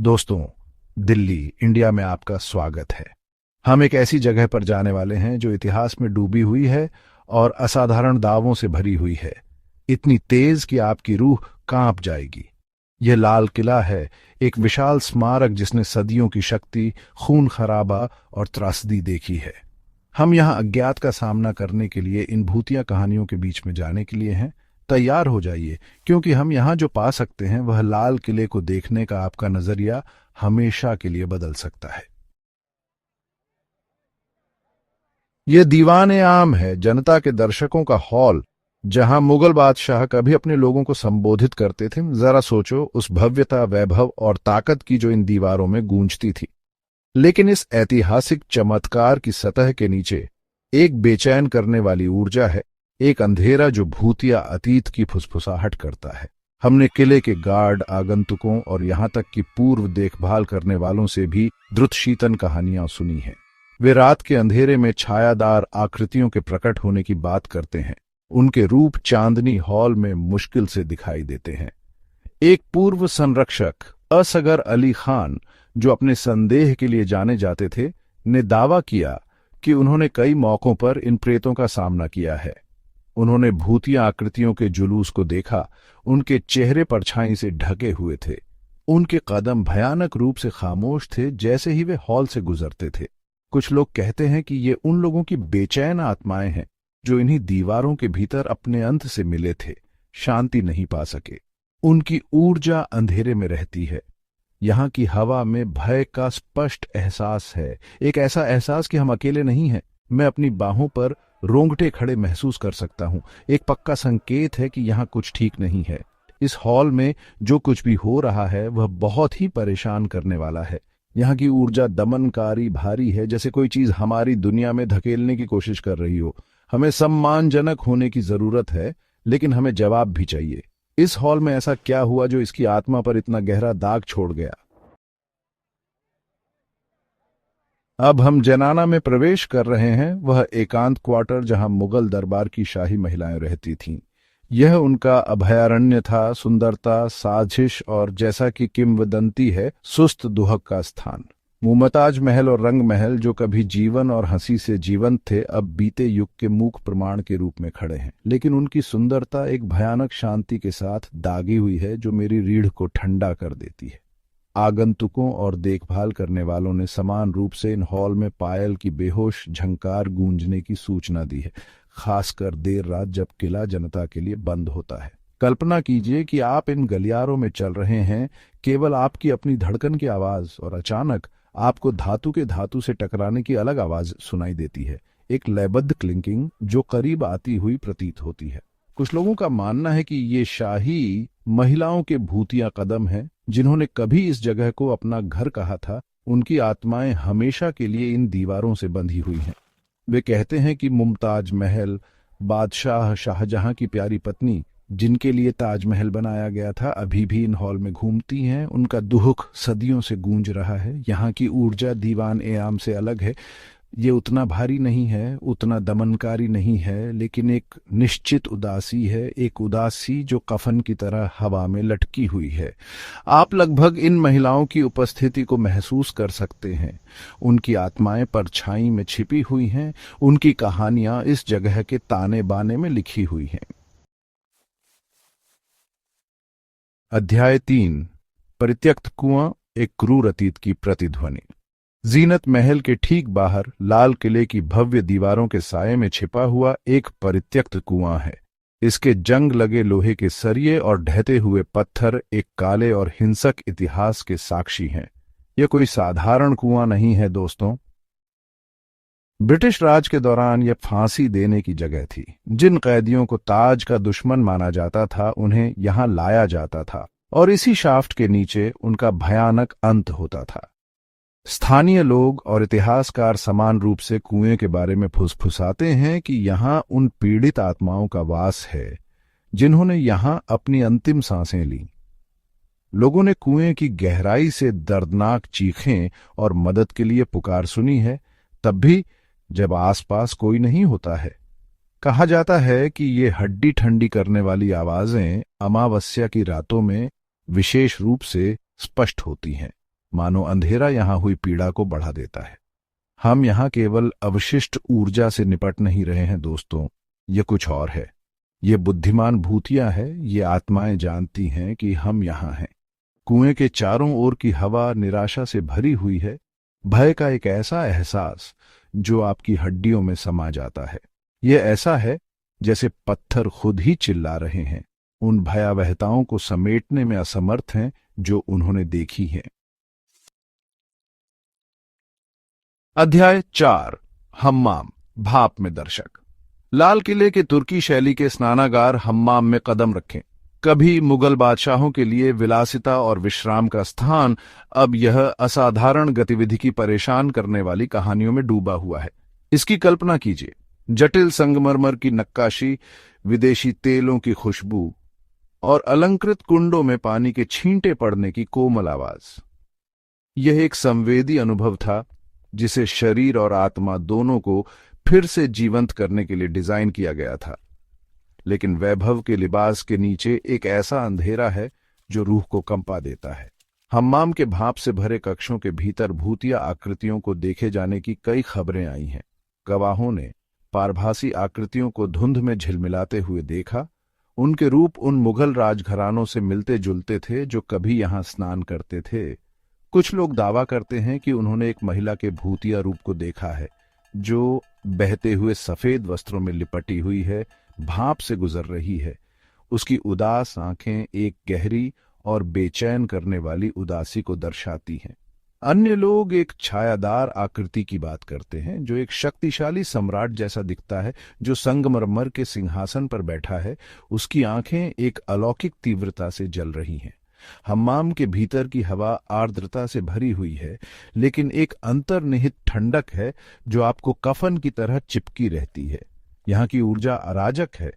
दोस्तों, दिल्ली इंडिया में आपका स्वागत है। हम एक ऐसी जगह पर जाने वाले हैं जो इतिहास में डूबी हुई है और असाधारण दावों से भरी हुई है, इतनी तेज कि आपकी रूह कांप जाएगी। यह लाल किला है, एक विशाल स्मारक जिसने सदियों की शक्ति, खून खराबा और त्रासदी देखी है। हम यहाँ अज्ञात का सामना करने के लिए इन भूतिया कहानियों के बीच में जाने के लिए हैं। तैयार हो जाइए, क्योंकि हम यहाँ जो पा सकते हैं वह लाल किले को देखने का आपका नजरिया हमेशा के लिए बदल सकता है। यह दीवाने आम है, जनता के दर्शकों का हॉल, जहां मुगल बादशाह कभी अपने लोगों को संबोधित करते थे। जरा सोचो उस भव्यता, वैभव और ताकत की जो इन दीवारों में गूंजती थी। लेकिन इस ऐतिहासिक चमत्कार की सतह के नीचे एक बेचैन करने वाली ऊर्जा है, एक अंधेरा जो भूतिया अतीत की फुसफुसाहट करता है। हमने किले के गार्ड, आगंतुकों और यहां तक कि पूर्व देखभाल करने वालों से भी द्रुतशीतन कहानियां सुनी हैं। वे रात के अंधेरे में छायादार आकृतियों के प्रकट होने की बात करते हैं। उनके रूप चांदनी हॉल में मुश्किल से दिखाई देते हैं। एक पूर्व संरक्षक, असगर अली खान, जो अपने संदेह के लिए जाने जाते थे, ने दावा किया कि उन्होंने कई मौकों पर इन प्रेतों का सामना किया है। उन्होंने भूतिया आकृतियों के जुलूस को देखा। उनके चेहरे परछाई से ढके हुए थे। उनके कदम भयानक रूप से खामोश थे जैसे ही वे हॉल से गुजरते थे। कुछ लोग कहते हैं कि ये उन लोगों की बेचैन आत्माएं हैं जो इन्हीं दीवारों के भीतर अपने अंत से मिले थे, शांति नहीं पा सके। उनकी ऊर्जा अंधेरे में रहती है। यहाँ की हवा में भय का स्पष्ट एहसास है, एक ऐसा एहसास कि हम अकेले नहीं हैं। मैं अपनी बाहों पर रोंगटे खड़े महसूस कर सकता हूं। एक पक्का संकेत है कि यहाँ कुछ ठीक नहीं है। इस हॉल में जो कुछ भी हो रहा है वह बहुत ही परेशान करने वाला है। यहाँ की ऊर्जा दमनकारी, भारी है, जैसे कोई चीज हमारी दुनिया में धकेलने की कोशिश कर रही हो। हमें सम्मानजनक होने की जरूरत है, लेकिन हमें जवाब भी चाहिए। इस हॉल में ऐसा क्या हुआ जो इसकी आत्मा पर इतना गहरा दाग छोड़ गया? अब हम जनाना में प्रवेश कर रहे हैं, वह एकांत क्वार्टर जहां मुगल दरबार की शाही महिलाएं रहती थीं। यह उनका अभयारण्य था, सुंदरता, साजिश और जैसा कि किंवदंती है, सुस्त दुहक का स्थान। मुमताज महल और रंग महल, जो कभी जीवन और हंसी से जीवंत थे, अब बीते युग के मूक प्रमाण के रूप में खड़े हैं। लेकिन उनकी सुंदरता एक भयानक शांति के साथ दागी हुई है जो मेरी रीढ़ को ठंडा कर देती है। आगंतुकों और देखभाल करने वालों ने समान रूप से इन हॉल में पायल की बेहोश झंकार गूंजने की सूचना दी है, खासकर देर रात जब किला जनता के लिए बंद होता है। कल्पना कीजिए कि आप इन गलियारों में चल रहे हैं, केवल आपकी अपनी धड़कन की आवाज, और अचानक आपको धातु के धातु से टकराने की अलग आवाज सुनाई देती है, एक लयबद्ध क्लिंकिंग जो करीब आती हुई प्रतीत होती है। कुछ लोगों का मानना है कि ये शाही महिलाओं के भूतिया कदम हैं, जिन्होंने कभी इस जगह को अपना घर कहा था। उनकी आत्माएं हमेशा के लिए इन दीवारों से बंधी हुई हैं। वे कहते हैं कि मुमताज महल, बादशाह शाहजहां की प्यारी पत्नी, जिनके लिए ताजमहल बनाया गया था, अभी भी इन हॉल में घूमती हैं। उनका दुख सदियों से गूंज रहा है। यहाँ की ऊर्जा दीवान ए आम से अलग है। ये उतना भारी नहीं है, उतना दमनकारी नहीं है, लेकिन एक निश्चित उदासी है, एक उदासी जो कफन की तरह हवा में लटकी हुई है। आप लगभग इन महिलाओं की उपस्थिति को महसूस कर सकते हैं। उनकी आत्माएं परछाई में छिपी हुई हैं। उनकी कहानियां इस जगह के ताने बाने में लिखी हुई हैं। अध्याय 3, परित्यक्त कुआं, एक क्रूर अतीत की प्रतिध्वनि। जीनत महल के ठीक बाहर लाल किले की भव्य दीवारों के साये में छिपा हुआ एक परित्यक्त कुआं है। इसके जंग लगे लोहे के सरिये और ढहते हुए पत्थर एक काले और हिंसक इतिहास के साक्षी हैं। यह कोई साधारण कुआं नहीं है दोस्तों। ब्रिटिश राज के दौरान यह फांसी देने की जगह थी। जिन कैदियों को ताज का दुश्मन माना जाता था, उन्हें यहां लाया जाता था और इसी शाफ्ट के नीचे उनका भयानक अंत होता था। स्थानीय लोग और इतिहासकार समान रूप से कुएं के बारे में फुसफुसाते हैं कि यहां उन पीड़ित आत्माओं का वास है जिन्होंने यहां अपनी अंतिम सांसें ली। लोगों ने कुएं की गहराई से दर्दनाक चीखें और मदद के लिए पुकार सुनी है, तब भी जब आसपास कोई नहीं होता है। कहा जाता है कि ये हड्डी ठंडी करने वाली आवाजें अमावस्या की रातों में विशेष रूप से स्पष्ट होती हैं। मानो अंधेरा यहां हुई पीड़ा को बढ़ा देता है। हम यहां केवल अवशिष्ट ऊर्जा से निपट नहीं रहे हैं दोस्तों, ये कुछ और है। ये बुद्धिमान भूतिया है, ये आत्माएं जानती हैं कि हम यहां हैं। कुएं के चारों ओर की हवा निराशा से भरी हुई है, भय का एक ऐसा एहसास जो आपकी हड्डियों में समा जाता है। ये ऐसा है जैसे पत्थर खुद ही चिल्ला रहे हैं, उन भयावहताओं को समेटने में असमर्थ हैं जो उन्होंने देखी हैं। अध्याय 4, हम्माम, भाप में दर्शक। लाल किले के तुर्की शैली के स्नानागार हम्माम में कदम रखें। कभी मुगल बादशाहों के लिए विलासिता और विश्राम का स्थान, अब यह असाधारण गतिविधि की परेशान करने वाली कहानियों में डूबा हुआ है। इसकी कल्पना कीजिए, जटिल संगमरमर की नक्काशी, विदेशी तेलों की खुशबू और अलंकृत कुंडों में पानी के छींटे पड़ने की कोमल आवाज। यह एक संवेदी अनुभव था जिसे शरीर और आत्मा दोनों को फिर से जीवंत करने के लिए डिजाइन किया गया था। लेकिन वैभव के लिबास के नीचे एक ऐसा अंधेरा है जो रूह को कंपा देता है। हम्माम के भाप से भरे कक्षों के भीतर भूतिया आकृतियों को देखे जाने की कई खबरें आई हैं। गवाहों ने पारभासी आकृतियों को धुंध में झिलमिलाते हुए देखा। उनके रूप उन मुगल राजघरानों से मिलते जुलते थे जो कभी यहां स्नान करते थे। कुछ लोग दावा करते हैं कि उन्होंने एक महिला के भूतिया रूप को देखा है जो बहते हुए सफेद वस्त्रों में लिपटी हुई है, भाप से गुजर रही है। उसकी उदास आंखें एक गहरी और बेचैन करने वाली उदासी को दर्शाती हैं। अन्य लोग एक छायादार आकृति की बात करते हैं जो एक शक्तिशाली सम्राट जैसा दिखता है, जो संगमरमर के सिंहासन पर बैठा है। उसकी आंखें एक अलौकिक तीव्रता से जल रही हैं। हम्माम के भीतर की हवा आर्द्रता से भरी हुई है, लेकिन एक अंतर्निहित ठंडक है जो आपको कफन की तरह चिपकी रहती है। यहाँ की ऊर्जा अराजक है,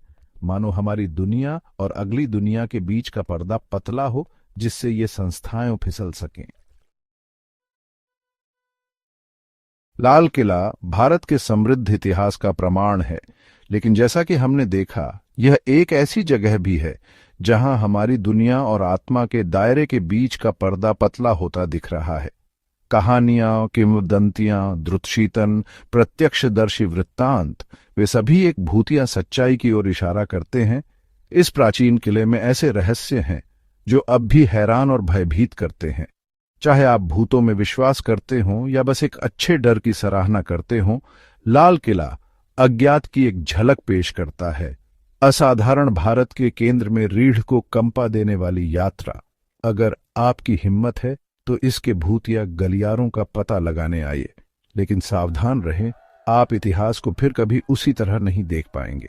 मानो हमारी दुनिया और अगली दुनिया के बीच का पर्दा पतला हो जिससे ये संस्थाएं फिसल सकें। लाल किला भारत के समृद्ध इतिहास का प्रमाण है, लेकिन जैसा कि हमने देखा, यह एक ऐसी जगह भी है जहां हमारी दुनिया और आत्मा के दायरे के बीच का पर्दा पतला होता दिख रहा है। कहानियां, किंवदंतियां, द्रुतशीतन, प्रत्यक्षदर्शी वृत्तांत, वे सभी एक भूतिया सच्चाई की ओर इशारा करते हैं। इस प्राचीन किले में ऐसे रहस्य हैं जो अब भी हैरान और भयभीत करते हैं। चाहे आप भूतों में विश्वास करते हों या बस एक अच्छे डर की सराहना करते हों, लाल किला अज्ञात की एक झलक पेश करता है। असाधारण भारत के केंद्र में रीढ़ को कंपा देने वाली यात्रा। अगर आपकी हिम्मत है तो इसके भूतिया गलियारों का पता लगाने आइए, लेकिन सावधान रहें, आप इतिहास को फिर कभी उसी तरह नहीं देख पाएंगे।